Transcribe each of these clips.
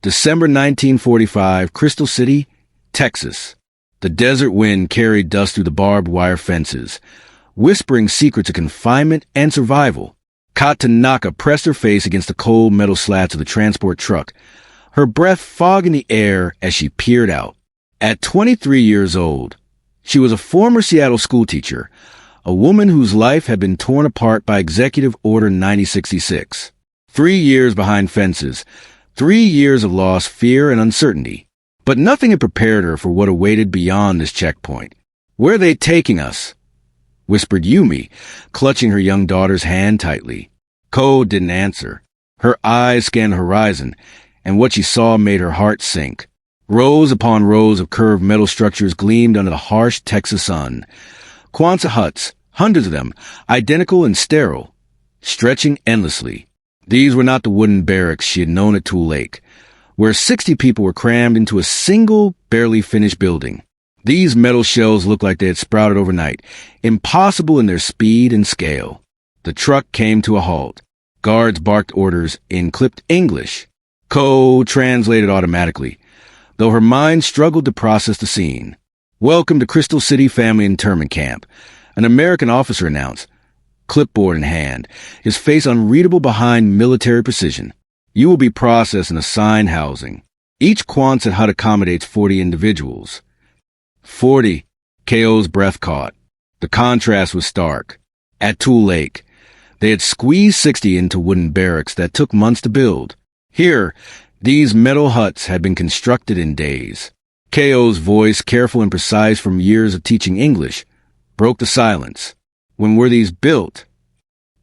December 1945, Crystal City, Texas. The desert wind carried dust through the barbed wire fences, whispering secrets of confinement and survival. Kat Tanaka pressed her face against the cold metal slats of the transport truck, her breath fogging the air as she peered out. At 23 years old, she was a former Seattle schoolteacher, a woman whose life had been torn apart by Executive Order 9066. 3 years behind fences, 3 years of loss, fear, and uncertainty. But nothing had prepared her for what awaited beyond this checkpoint. "Where are they taking us?" whispered Yumi, clutching her young daughter's hand tightly. Ko didn't answer. Her eyes scanned the horizon, and what she saw made her heart sink. Rows upon rows of curved metal structures gleamed under the harsh Texas sun. Quonset huts, hundreds of them, identical and sterile, stretching endlessly. These were not the wooden barracks she had known at Tule Lake, where 60 people were crammed into a single, barely finished building. These metal shells looked like they had sprouted overnight, impossible in their speed and scale. The truck came to a halt. Guards barked orders in clipped English. Ko translated automatically, though her mind struggled to process the scene. "Welcome to Crystal City Family Internment Camp," an American officer announced, clipboard in hand, his face unreadable behind military precision. "You will be processed in assigned housing. Each Quonset hut accommodates 40 individuals." 40. Ko's breath caught. The contrast was stark. At Tule Lake, they had squeezed 60 into wooden barracks that took months to build. Here, these metal huts had been constructed in days. Ko's voice, careful and precise from years of teaching English, broke the silence. "When were these built?"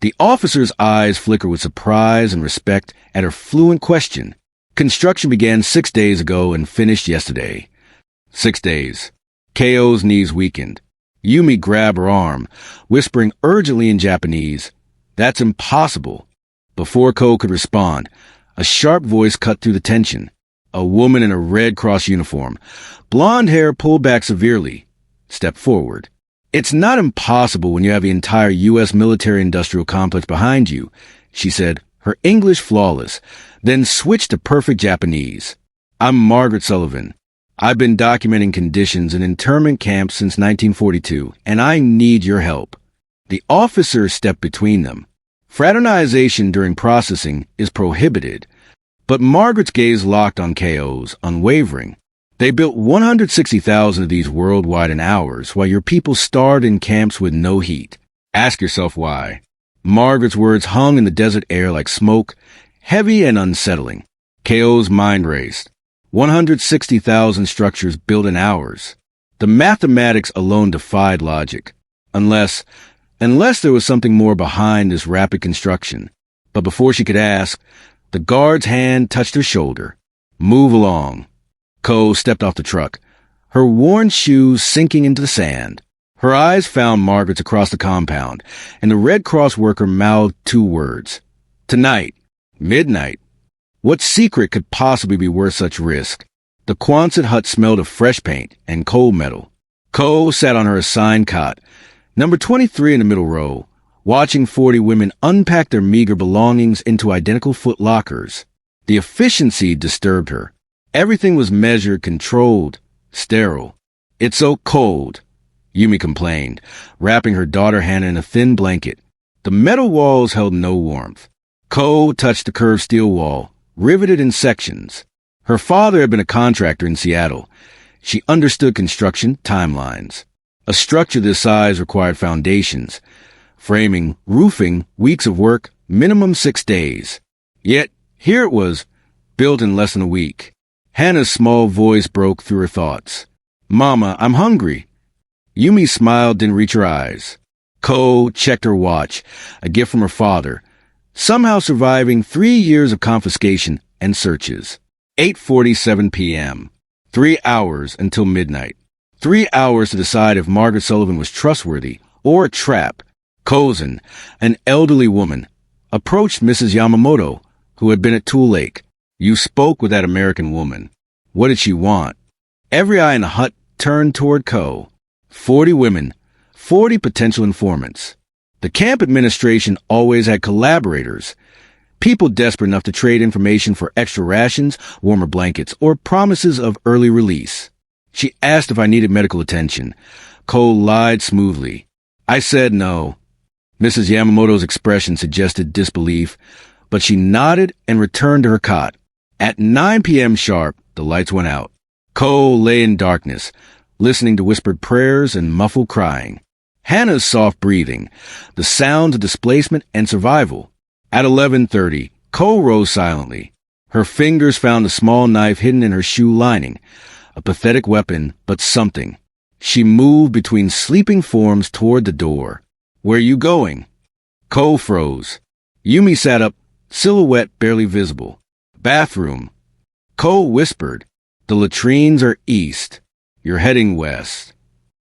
The officer's eyes flickered with surprise and respect at her fluent question. "Construction began 6 days ago and finished yesterday." 6 days. Ko's knees weakened. Yumi grabbed her arm, whispering urgently in Japanese, "That's impossible." Before Ko could respond, a sharp voice cut through the tension. A woman in a Red Cross uniform, blonde hair pulled back severely, stepped forward. "It's not impossible when you have the entire U.S. military-industrial complex behind you," she said, her English flawless, then switched to perfect Japanese. "I'm Margaret Sullivan. I've been documenting conditions in internment camps since 1942, and I need your help." The officer stepped between them. Fraternization during processing is prohibited, but Margaret's gaze locked on Ko's, unwavering. "They built 160,000 of these worldwide in hours, while your people starved in camps with no heat. Ask yourself why." Margaret's words hung in the desert air like smoke, heavy and unsettling. Ko's mind raced. 160,000 structures built in hours. The mathematics alone defied logic. Unless there was something more behind this rapid construction. But before she could ask, the guard's hand touched her shoulder. "Move along." Ko stepped off the truck, her worn shoes sinking into the sand. Her eyes found Margaret's across the compound, and the Red Cross worker mouthed 2 words. "Tonight. Midnight." What secret could possibly be worth such risk? The Quonset hut smelled of fresh paint and cold metal. Ko sat on her assigned cot, number 23 in the middle row, watching 40 women unpack their meager belongings into identical foot lockers. The efficiency disturbed her. Everything was measured, controlled, sterile. "It's so cold," Yumi complained, wrapping her daughter Hannah in a thin blanket. The metal walls held no warmth. Ko touched the curved steel wall, riveted in sections. Her father had been a contractor in Seattle. She understood construction timelines. A structure this size required foundations, framing, roofing, weeks of work, minimum 6 days. Yet, here it was, built in less than a week. Hannah's small voice broke through her thoughts. "Mama, I'm hungry." Yumi's smile didn't reach her eyes. Ko checked her watch, a gift from her father, somehow surviving 3 years of confiscation and searches. 8:47 p.m. 3 hours until midnight. 3 hours to decide if Margaret Sullivan was trustworthy or a trap. Kozan, an elderly woman, approached Mrs. Yamamoto, who had been at Tule Lake. "You spoke with that American woman. What did she want?" Every eye in the hut turned toward Ko. 40 women, 40 potential informants. The camp administration always had collaborators, People desperate enough to trade information for extra rations, warmer blankets, or promises of early release. She asked if I needed medical attention. Cole lied smoothly. I said no. Mrs. Yamamoto's expression suggested disbelief, but she nodded and returned to her cot. At 9 p.m. sharp, the lights went out. Cole lay in darkness, listening to whispered prayers and muffled crying. Hannah's soft breathing, the sounds of displacement and survival. At 11:30, Cole rose silently. Her fingers found a small knife hidden in her shoe lining. A pathetic weapon, but something. She moved between sleeping forms toward the door. Where you going? Cole froze. Yumi sat up, silhouette barely visible. Bathroom. Cole whispered. The latrines are east. You're heading west.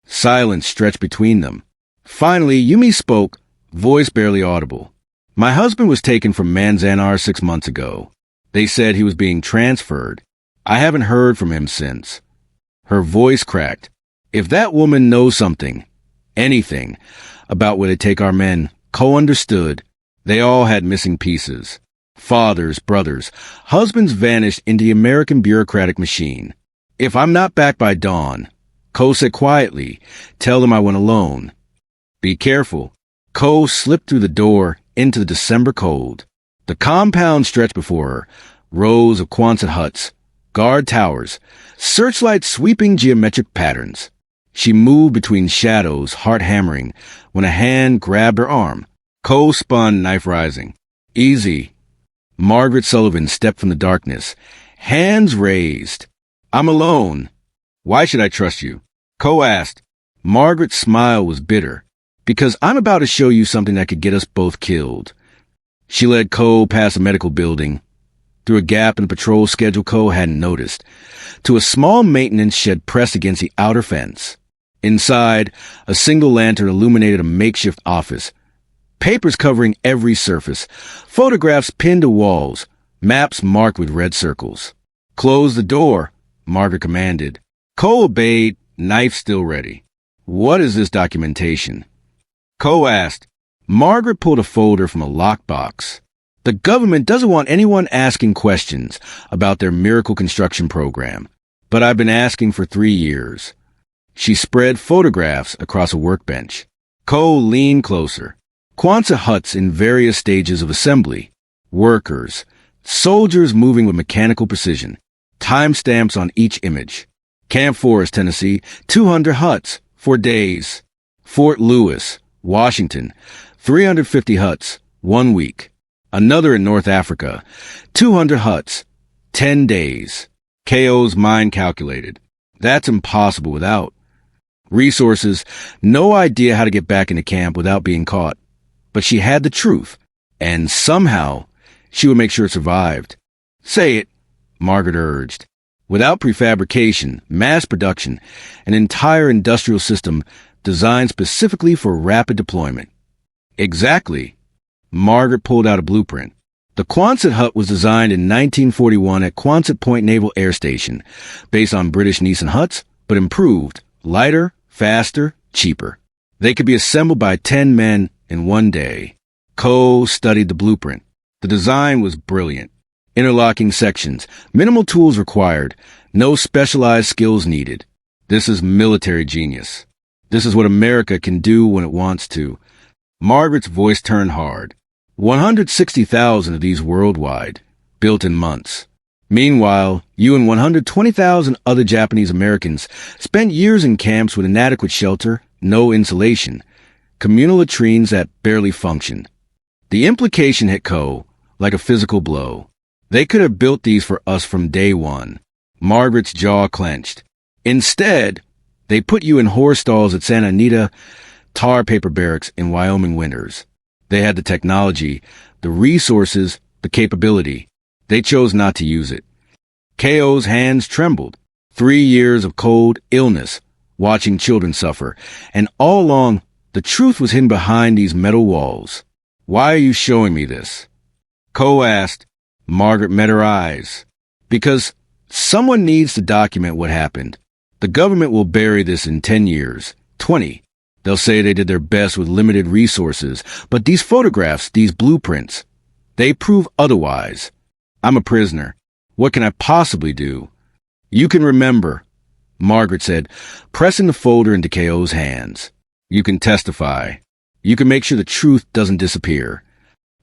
Silence stretched between them. Finally, Yumi spoke, voice barely audible. My husband was taken from Manzanar 6 months ago. They said he was being transferred. I haven't heard from him since. Her voice cracked. If that woman knows something, anything, about where they take our men, Cole understood. They all had missing pieces. Fathers, brothers, husbands vanished in the American bureaucratic machine. If I'm not back by dawn, Cole said quietly, tell them I went alone. Be careful. Cole slipped through the door into the December cold. The compound stretched before her, rows of Quonset huts, guard towers, searchlights sweeping geometric patterns. She moved between shadows, heart hammering, when a hand grabbed her arm. Cole spun, knife rising. Easy. Margaret Sullivan stepped from the darkness, hands raised. I'm alone. Why should I trust you? Cole asked. Margaret's smile was bitter. Because I'm about to show you something that could get us both killed. She led Cole past a medical building, through a gap in the patrol schedule Cole hadn't noticed, to a small maintenance shed pressed against the outer fence. Inside, a single lantern illuminated a makeshift office. Papers covering every surface, photographs pinned to walls, maps marked with red circles. Close the door, Margaret commanded. Cole obeyed, knife still ready. What is this documentation? Cole asked. Margaret pulled a folder from a lockbox. The government doesn't want anyone asking questions about their miracle construction program, but I've been asking for 3 years. She spread photographs across a workbench. Cole leaned closer. Quonset huts in various stages of assembly. Workers. Soldiers moving with mechanical precision. Timestamps on each image. Camp Forest, Tennessee, 200 huts, for days. Fort Lewis, Washington, 350 huts, 1 week. Another in North Africa, 200 huts, 10 days. KO's mind calculated. That's impossible without resources, no idea how to get back into camp without being caught. But she had the truth, and somehow she would make sure it survived. Say it, Margaret urged. Without prefabrication, mass production, an entire industrial system designed specifically for rapid deployment. Exactly. Margaret pulled out a blueprint. The Quonset hut was designed in 1941 at Quonset Point Naval Air Station, based on British Nissan huts, but improved, lighter, faster, cheaper. They could be assembled by 10 men in 1 day. Cole studied the blueprint. The design was brilliant. Interlocking sections, minimal tools required, no specialized skills needed. This is military genius. This is what America can do when it wants to. Margaret's voice turned hard. 160,000 of these worldwide, built in months. Meanwhile, you and 120,000 other Japanese Americans spent years in camps with inadequate shelter, no insulation, communal latrines that barely functioned. The implication hit Cole like a physical blow. They could have built these for us from day one. Margaret's jaw clenched. Instead, they put you in horse stalls at Santa Anita, tar paper barracks in Wyoming winters. They had the technology, the resources, the capability. They chose not to use it. KO's hands trembled. 3 years of cold, illness, watching children suffer, and all along, the truth was hidden behind these metal walls. Why are you showing me this? Cole asked. Margaret met her eyes. Because someone needs to document what happened. The government will bury this in 10 years, 20. They'll say they did their best with limited resources, but these photographs, these blueprints, They prove otherwise. I'm a prisoner. What can I possibly do? You can remember, Margaret said, pressing the folder into K.O.'s hands. You can testify. You can make sure the truth doesn't disappear.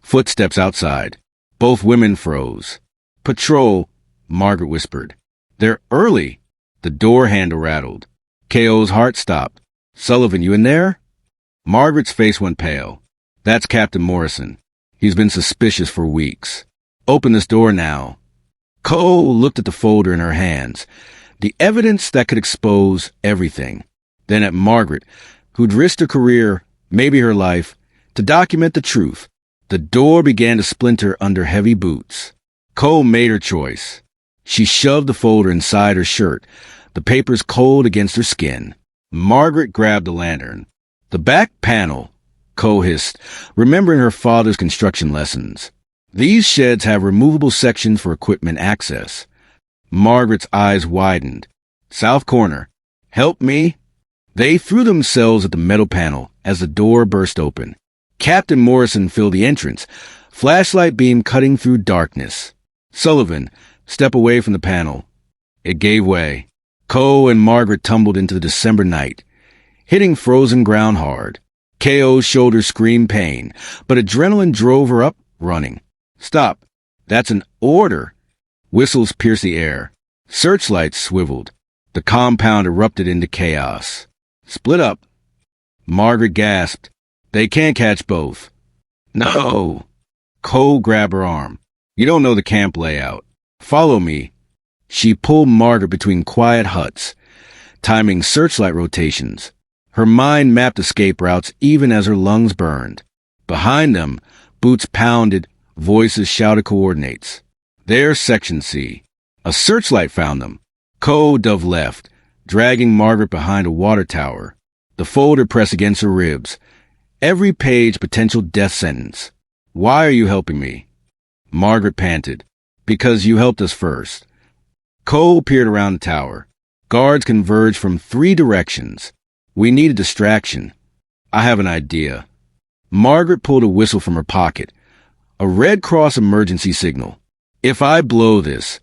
Footsteps outside. Both women froze. Patrol, Margaret whispered. They're early. The door handle rattled. K.O.'s heart stopped. Sullivan, you in there? Margaret's face went pale. That's Captain Morrison. He's been suspicious for weeks. Open this door now. K.O. looked at the folder in her hands, the evidence that could expose everything. Then at Margaret, who'd risked her career, maybe her life, to document the truth. The door began to splinter under heavy boots. K.O. made her choice. She shoved the folder inside her shirt, the papers cold against her skin. Margaret grabbed the lantern. The back panel, K.O. hissed, remembering her father's construction lessons. These sheds have removable sections for equipment access. Margaret's eyes widened. South corner. Help me. They threw themselves at the metal panel as the door burst open. Captain Morrison filled the entrance, flashlight beam cutting through darkness. Sullivan, step away from the panel. It gave way. K.O. and Margaret tumbled into the December night, hitting frozen ground hard. K.O.'s shoulders screamed pain, but adrenaline drove her up, running. Stop. That's an order. Whistles pierced the air. Searchlights swiveled. The compound erupted into chaos. Split up. Margaret gasped. They can't catch both. No. K.O. grabbed her arm. You don't know the camp layout. Follow me. She pulled Margaret between quiet huts, timing searchlight rotations. Her mind mapped escape routes even as her lungs burned. Behind them, boots pounded, voices shouted coordinates. There's Section C. A searchlight found them. K.O. dove left, dragging Margaret behind a water tower. The folder pressed against her ribs. Every page potential death sentence. Why are you helping me? Margaret panted. Because you helped us first. K.O. peered around the tower. Guards converged from 3 directions. We need a distraction. I have an idea. Margaret pulled a whistle from her pocket. A Red Cross emergency signal. If I blow this,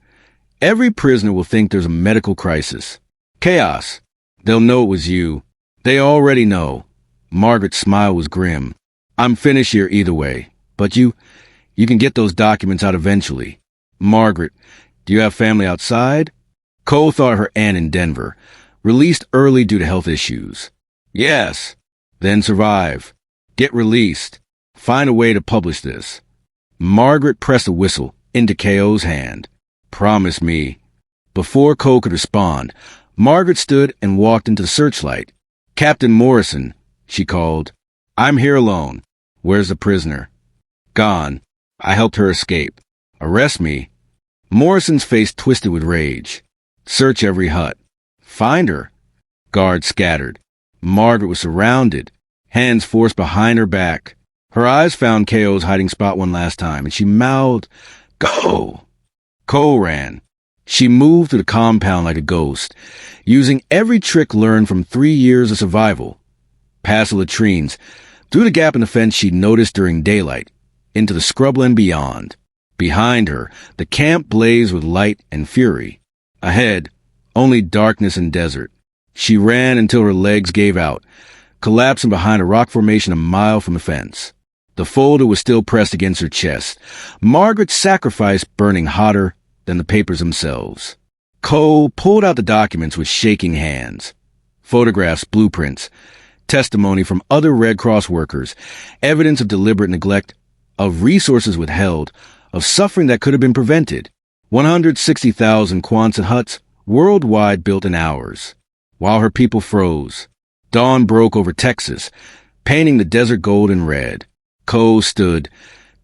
every prisoner will think there's a medical crisis. Chaos. They'll know it was you. They already know. Margaret's smile was grim. I'm finished here either way. But you can get those documents out eventually. Margaret, do you have family outside? K.O. thought her aunt in Denver, released early due to health issues. Yes. Then survive. Get released. Find a way to publish this. Margaret pressed a whistle into K.O.'s hand. Promise me. Before K.O. could respond, Margaret stood and walked into the searchlight. Captain Morrison, she called. I'm here alone. Where's the prisoner? Gone. I helped her escape. Arrest me. Morrison's face twisted with rage. Search every hut. Find her. Guards scattered. Margaret was surrounded, hands forced behind her back. Her eyes found K.O.'s hiding spot one last time, and she mouthed, Go! K.O. ran. She moved through the compound like a ghost, using every trick learned from 3 years of survival. Past the latrines, through the gap in the fence she'd noticed during daylight, into the scrubland beyond. Behind her, the camp blazed with light and fury. Ahead, only darkness and desert. She ran until her legs gave out, collapsing behind a rock formation a mile from the fence. The folder was still pressed against her chest, Margaret's sacrifice burning hotter than the papers themselves. K.O. pulled out the documents with shaking hands. Photographs, blueprints, testimony from other Red Cross workers, evidence of deliberate neglect, of resources withheld, of suffering that could have been prevented. 160,000 Quonset huts, worldwide, built in hours. While her people froze, dawn broke over Texas, painting the desert gold and red. K.O. stood,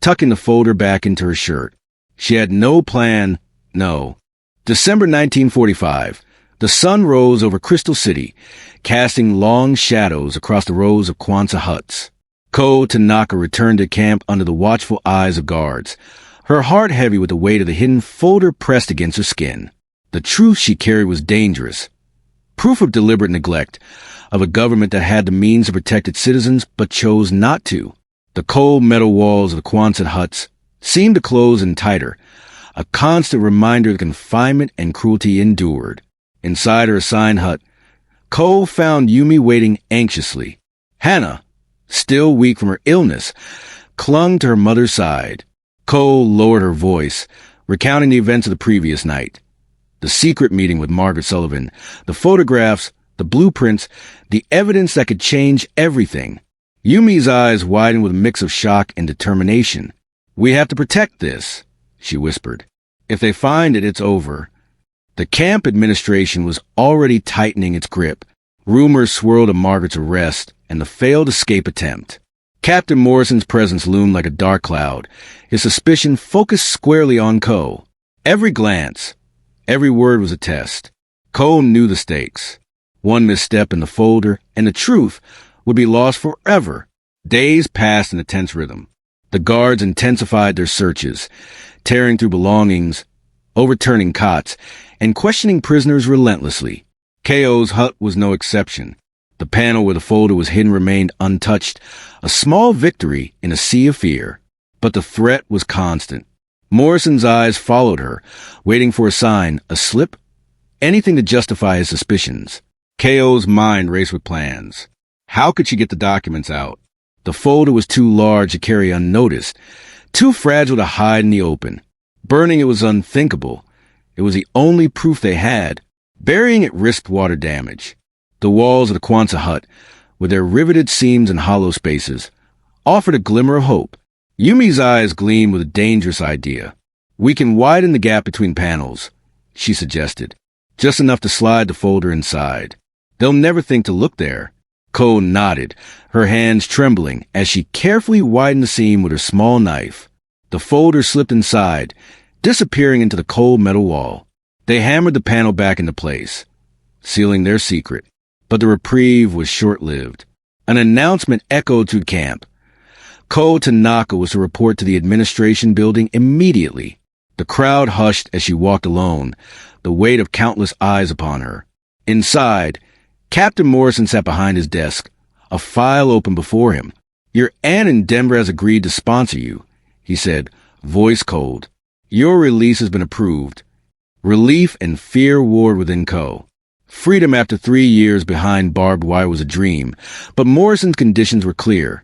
tucking the folder back into her shirt. She had no plan, no. December 1945. The sun rose over Crystal City, casting long shadows across the rows of Quonset huts. Ko Tanaka returned to camp under the watchful eyes of guards, her heart heavy with the weight of the hidden folder pressed against her skin. The truth she carried was dangerous. Proof of deliberate neglect, of a government that had the means to protect its citizens but chose not to. The cold metal walls of the Quonset huts seemed to close in tighter, a constant reminder of the confinement and cruelty endured. Inside her assigned hut, Ko found Yumi waiting anxiously. Hannah, still weak from her illness, clung to her mother's side. Ko lowered her voice, recounting the events of the previous night. The secret meeting with Margaret Sullivan, the photographs, the blueprints, the evidence that could change everything. Yumi's eyes widened with a mix of shock and determination. "We have to protect this," she whispered. "If they find it, it's over." The camp administration was already tightening its grip. Rumors swirled of Margaret's arrest and the failed escape attempt. Captain Morrison's presence loomed like a dark cloud, his suspicion focused squarely on Ko. Every glance, every word was a test. Ko knew the stakes. One misstep in the folder, and the truth would be lost forever. Days passed in a tense rhythm. The guards intensified their searches, tearing through belongings, overturning cots, and questioning prisoners relentlessly. Ko's hut was no exception. The panel where the folder was hidden remained untouched, a small victory in a sea of fear. But the threat was constant. Morrison's eyes followed her, waiting for a sign, a slip, anything to justify his suspicions. Ko's mind raced with plans. How could she get the documents out? The folder was too large to carry unnoticed, too fragile to hide in the open. Burning it was unthinkable. It was the only proof they had. Burying it risked water damage. The walls of the Quonset hut, with their riveted seams and hollow spaces, offered a glimmer of hope. Yumi's eyes gleamed with a dangerous idea. "We can widen the gap between panels," she suggested, "just enough to slide the folder inside. They'll never think to look there." Ko nodded, her hands trembling as she carefully widened the seam with her small knife. The folder slipped inside, disappearing into the cold metal wall. They hammered the panel back into place, sealing their secret. But the reprieve was short-lived. An announcement echoed through camp. Ko Tanaka was to report to the administration building immediately. The crowd hushed as she walked alone, the weight of countless eyes upon her. Inside, Captain Morrison sat behind his desk, a file open before him. "Your aunt in Denver has agreed to sponsor you," he said, voice cold. "Your release has been approved." Relief and fear warred within Ko. Freedom after 3 years behind barbed wire was a dream, but Morrison's conditions were clear.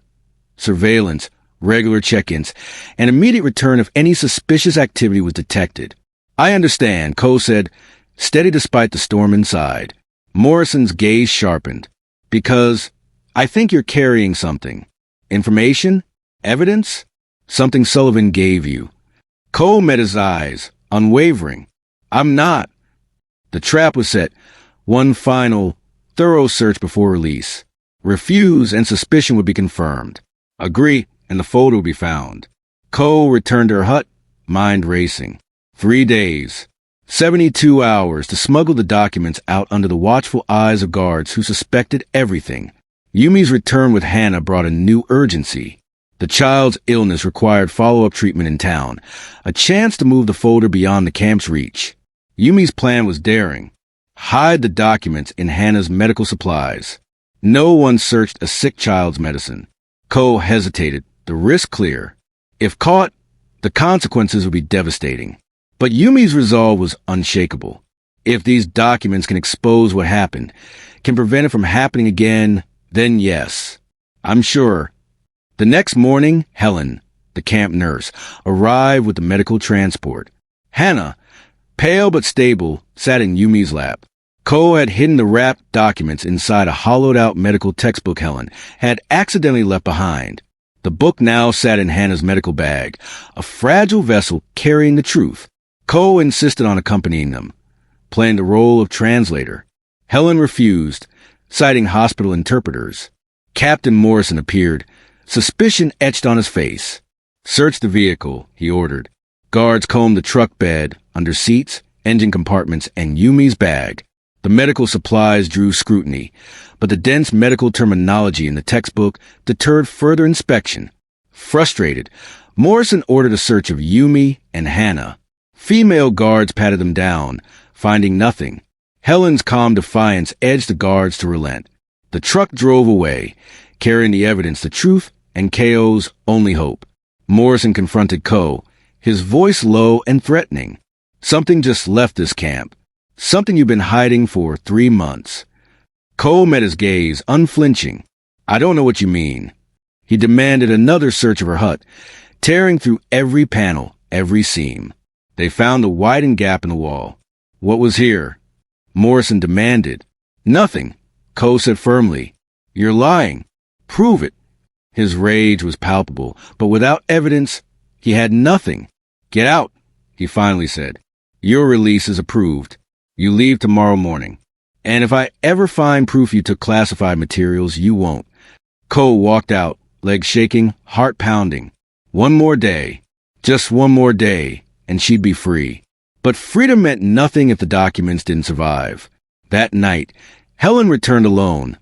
Surveillance, regular check-ins, and immediate return if any suspicious activity was detected. "I understand," Ko said, steady despite the storm inside. Morrison's gaze sharpened. "Because I think you're carrying something. Information? Evidence? Something Sullivan gave you." Ko met his eyes, unwavering. "I'm not." The trap was set. One final, thorough search before release. Refuse and suspicion would be confirmed. Agree, and the folder would be found. Ko returned to her hut, mind racing. 3 days. 72 hours to smuggle the documents out under the watchful eyes of guards who suspected everything. Yumi's return with Hannah brought a new urgency. The child's illness required follow-up treatment in town, a chance to move the folder beyond the camp's reach. Yumi's plan was daring. Hide the documents in Hannah's medical supplies. No one searched a sick child's medicine. Ko hesitated, the risk clear. If caught, the consequences would be devastating. But Yumi's resolve was unshakable. If these documents can expose what happened, can prevent it from happening again, then yes. I'm sure. The next morning, Helen, the camp nurse, arrived with the medical transport. Hannah, pale but stable, sat in Yumi's lap. Ko had hidden the wrapped documents inside a hollowed-out medical textbook Helen had accidentally left behind. The book now sat in Hannah's medical bag, a fragile vessel carrying the truth. Ko insisted on accompanying them, playing the role of translator. Helen refused, citing hospital interpreters. Captain Morrison appeared, suspicion etched on his face. "Search the vehicle," he ordered. Guards combed the truck bed, under seats, engine compartments, and Yumi's bag. The medical supplies drew scrutiny, but the dense medical terminology in the textbook deterred further inspection. Frustrated, Morrison ordered a search of Yumi and Hannah. Female guards patted them down, finding nothing. Helen's calm defiance edged the guards to relent. The truck drove away, carrying the evidence, the truth, and Ko's only hope. Morrison confronted Ko, his voice low and threatening. "Something just left this camp. Something you've been hiding for 3 months." Cole met his gaze, unflinching. "I don't know what you mean." He demanded another search of her hut, tearing through every panel, every seam. They found a widened gap in the wall. "What was here?" Morrison demanded. "Nothing," Cole said firmly. "You're lying. Prove it." His rage was palpable, but without evidence, he had nothing. "Get out," he finally said. "Your release is approved. You leave tomorrow morning. And if I ever find proof you took classified materials, you won't." Cole walked out, legs shaking, heart pounding. One more day, just one more day, and she'd be free. But freedom meant nothing if the documents didn't survive. That night, Helen returned alone,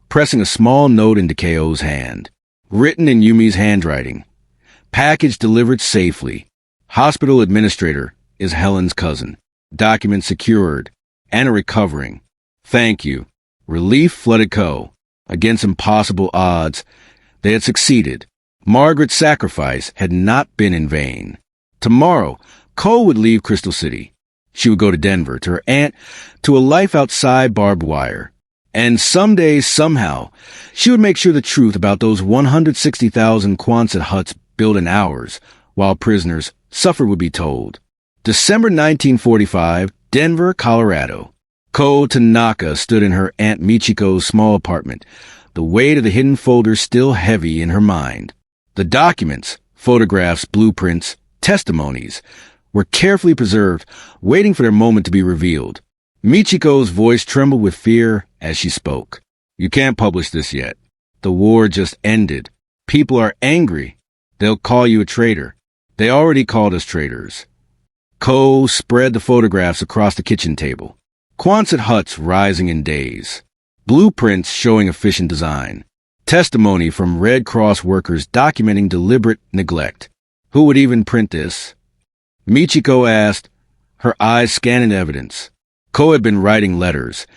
pressing a small note into K.O.'s hand. Written in Yumi's handwriting. "Package delivered safely. Hospital administrator is Helen's cousin. Documents secured. Anna recovering. Thank you." Relief flooded Ko. Against impossible odds, they had succeeded. Margaret's sacrifice had not been in vain. Tomorrow, Ko would leave Crystal City. She would go to Denver, to her aunt, to a life outside barbed wire. And someday, somehow, she would make sure the truth about those 160,000 Quonset huts built in hours, while prisoners suffered, would be told. December 1945, Denver, Colorado. Ko Tanaka stood in her Aunt Michiko's small apartment, the weight of the hidden folders still heavy in her mind. The documents, photographs, blueprints, testimonies, were carefully preserved, waiting for their moment to be revealed. Michiko's voice trembled with fear as she spoke. "You can't publish this yet. The war just ended. People are angry. They'll call you a traitor. They already called us traitors." Ko spread the photographs across the kitchen table. Quonset huts rising in days. Blueprints showing efficient design. Testimony from Red Cross workers documenting deliberate neglect. Who would even print this? Michiko asked, her eyes scanning evidence. Ko had been writing letters,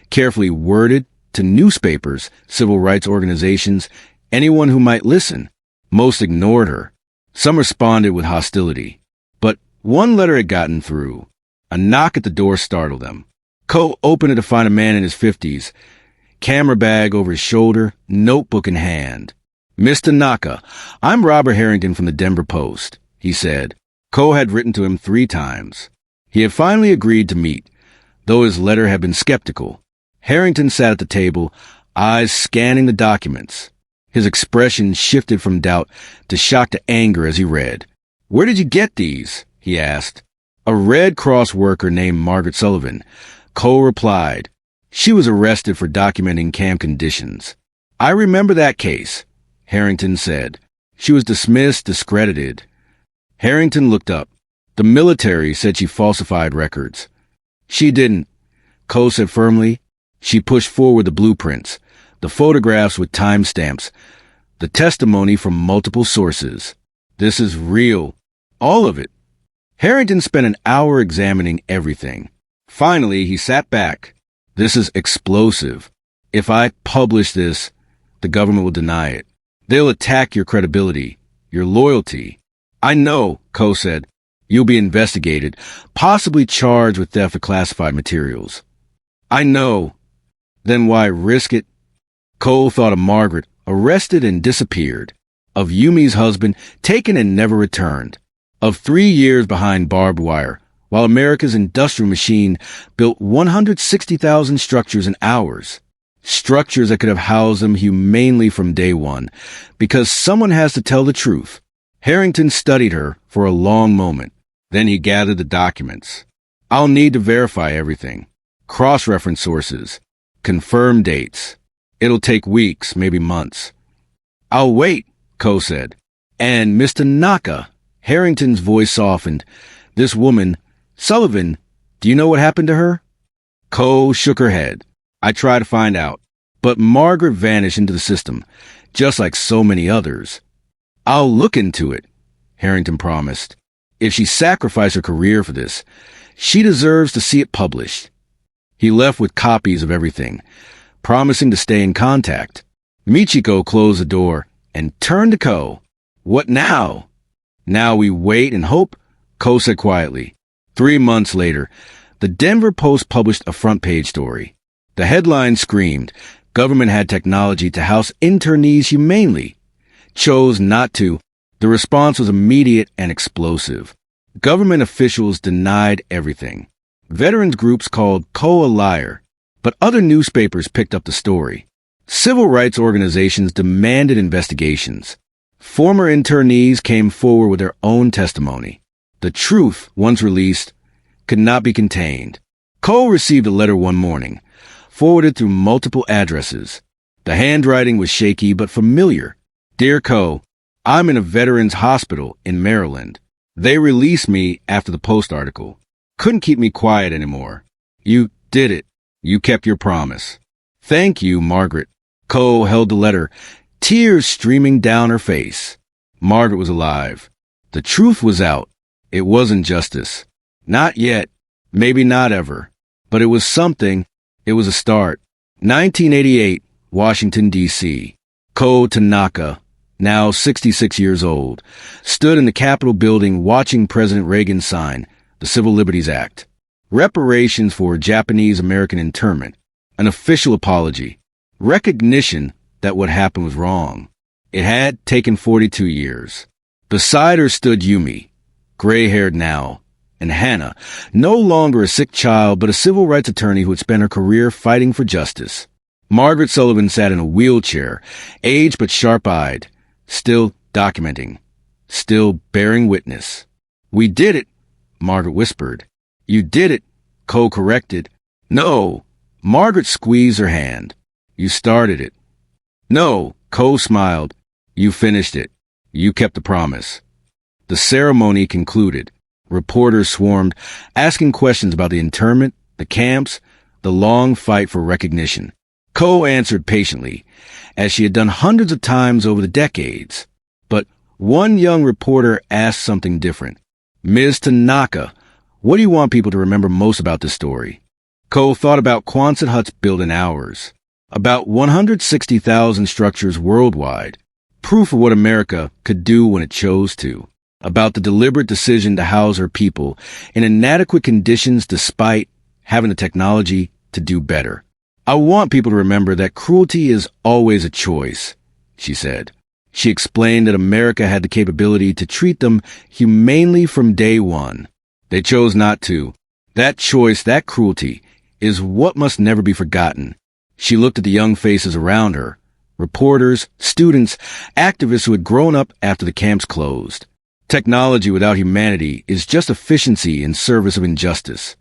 carefully worded, to newspapers, civil rights organizations, anyone who might listen. Most ignored her. Some responded with hostility. But one letter had gotten through. A knock at the door startled them. Ko opened it to find a man in his 50s, camera bag over his shoulder, notebook in hand. "Mr. Naka, I'm Robert Harrington from the Denver Post," he said. Ko had written to him 3 times. He had finally agreed to meet, though his letter had been skeptical. Harrington sat at the table, eyes scanning the documents. His expression shifted from doubt to shock to anger as he read. "Where did you get these?" he asked. "A Red Cross worker named Margaret Sullivan." Ko replied. "She was arrested for documenting camp conditions." "I remember that case," Harrington said. "She was dismissed, discredited." Harrington looked up. "The military said she falsified records." "She didn't," Ko said firmly. She pushed forward the blueprints, the photographs with timestamps, the testimony from multiple sources. "This is real. All of it." Harrington spent an hour examining everything. Finally, he sat back. "This is explosive. If I publish this, the government will deny it. They'll attack your credibility, your loyalty." "I know," Ko said. "You'll be investigated, possibly charged with theft of classified materials." "I know." "Then why risk it?" Ko thought of Margaret, arrested and disappeared. Of Yumi's husband, taken and never returned. Of 3 years behind barbed wire, while America's industrial machine built 160,000 structures in hours. Structures that could have housed them humanely from day one, because someone has to tell the truth. Harrington studied her for a long moment. Then he gathered the documents. "I'll need to verify everything. Cross-reference sources. Confirm dates. It'll take weeks, maybe months." "I'll wait," Ko said. "And Mr. Naka," Harrington's voice softened. "This woman, Sullivan, do you know what happened to her?" Ko shook her head. "I tried to find out, but Margaret vanished into the system, just like so many others." "I'll look into it," Harrington promised. "If she sacrificed her career for this, she deserves to see it published." He left with copies of everything, promising to stay in contact. Michiko closed the door and turned to Ko. "What now?" Now we wait and hope, Ko said quietly. 3 months later, the Denver Post published a front-page story. The headline screamed, "Government had technology to house internees humanely. Chose not to." The response was immediate and explosive. Government officials denied everything. Veterans groups called Ko a liar, but other newspapers picked up the story. Civil rights organizations demanded investigations. Former internees came forward with their own testimony. The truth, once released, could not be contained. Ko received a letter one morning, forwarded through multiple addresses. The handwriting was shaky but familiar. "Dear Ko, I'm in a veterans hospital in Maryland. They released me after the Post article. Couldn't keep me quiet anymore. You did it. You kept your promise. Thank you, Margaret." Ko held the letter, tears streaming down her face. Margaret was alive. The truth was out. It wasn't justice. Not yet. Maybe not ever. But it was something. It was a start. 1988, Washington, D.C. Ko Tanaka, now 66 years old, stood in the Capitol building watching President Reagan sign the Civil Liberties Act. Reparations for Japanese-American internment. An official apology. Recognition that what happened was wrong. It had taken 42 years. Beside her stood Yumi, gray-haired now, and Hannah, no longer a sick child but a civil rights attorney who had spent her career fighting for justice. Margaret Sullivan sat in a wheelchair, aged but sharp-eyed, still documenting, still bearing witness. "We did it," Margaret whispered. "You did it," Ko corrected. "No." Margaret squeezed her hand. "You started it." "No," Ko smiled. "You finished it. You kept the promise." The ceremony concluded. Reporters swarmed, asking questions about the internment, the camps, the long fight for recognition. Ko answered patiently, as she had done hundreds of times over the decades. But one young reporter asked something different. "Ms. Tanaka, what do you want people to remember most about this story?" Ko thought about Quonset huts built in hours, about 160,000 structures worldwide, proof of what America could do when it chose to, about the deliberate decision to house her people in inadequate conditions despite having the technology to do better. "I want people to remember that cruelty is always a choice," she said. She explained that America had the capability to treat them humanely from day one. They chose not to. That choice, that cruelty, is what must never be forgotten. She looked at the young faces around her, reporters, students, activists who had grown up after the camps closed. Technology without humanity is just efficiency in service of injustice.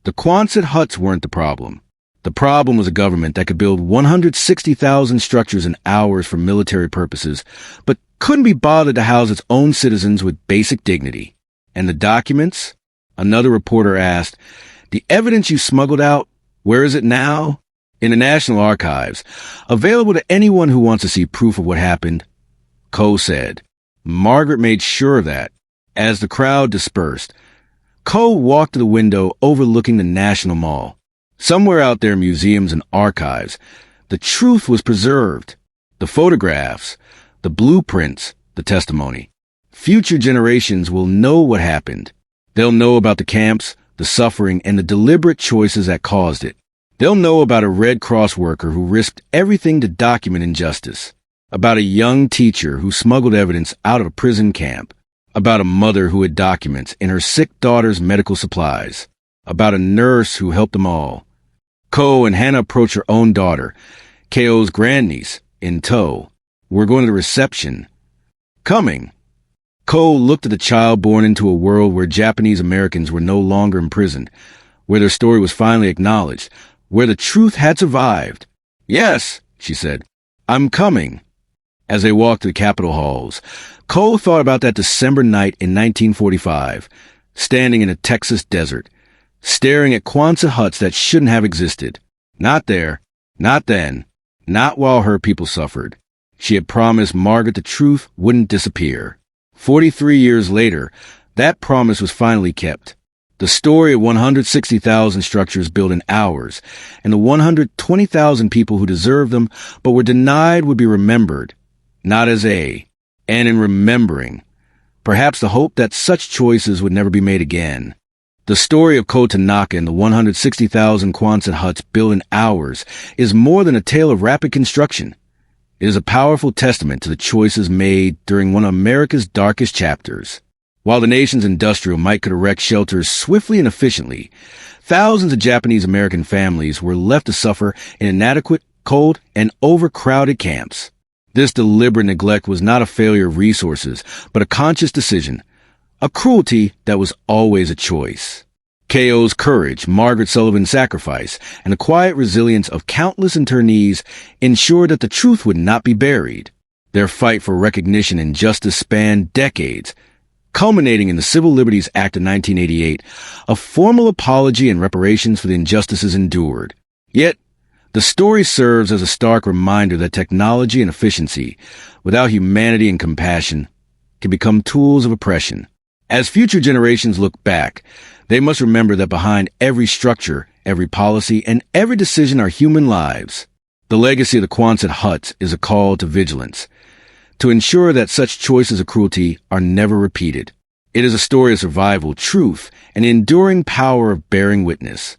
The Quonset huts weren't the problem. The problem was a government that could build 160,000 structures in hours for military purposes, but couldn't be bothered to house its own citizens with basic dignity. "And the documents?" Another reporter asked. "The evidence you smuggled out, where is it now?" "In the National Archives, available to anyone who wants to see proof of what happened," Ko said. Margaret made sure of that. As the crowd dispersed, Ko walked to the window overlooking the National Mall. Somewhere out there in museums and archives, the truth was preserved. The photographs, the blueprints, the testimony. Future generations will know what happened. They'll know about the camps, the suffering, and the deliberate choices that caused it. They'll know about a Red Cross worker who risked everything to document injustice, about a young teacher who smuggled evidence out of a prison camp, about a mother who hid documents in her sick daughter's medical supplies, about a nurse who helped them all. Ko and Hannah approached her own daughter, Ko's grandniece, in tow. "We're going to the reception." "Coming." Ko looked at the child born into a world where Japanese Americans were no longer imprisoned, where their story was finally acknowledged, where the truth had survived. "Yes," she said, "I'm coming." As they walked to the Capitol halls, Ko thought about that December night in 1945, standing in a Texas desert, staring at Quonset huts that shouldn't have existed. Not there, not then, not while her people suffered. She had promised Margaret the truth wouldn't disappear. 43 years later, that promise was finally kept. The story of 160,000 structures built in hours, and the 120,000 people who deserved them but were denied would be remembered, not as and in remembering, perhaps the hope that such choices would never be made again. The story of Koh Tanaka and the 160,000 Quonset huts built in hours is more than a tale of rapid construction. It is a powerful testament to the choices made during one of America's darkest chapters. While the nation's industrial might could erect shelters swiftly and efficiently, thousands of Japanese-American families were left to suffer in inadequate, cold, and overcrowded camps. This deliberate neglect was not a failure of resources, but a conscious decision, a cruelty that was always a choice. K.O.'s courage, Margaret Sullivan's sacrifice, and the quiet resilience of countless internees ensured that the truth would not be buried. Their fight for recognition and justice spanned decades, culminating in the Civil Liberties Act of 1988, a formal apology and reparations for the injustices endured. Yet, the story serves as a stark reminder that technology and efficiency, without humanity and compassion, can become tools of oppression. As future generations look back, they must remember that behind every structure, every policy, and every decision are human lives. The legacy of the Quonset huts is a call to vigilance, to ensure that such choices of cruelty are never repeated. It is a story of survival, truth, and the enduring power of bearing witness.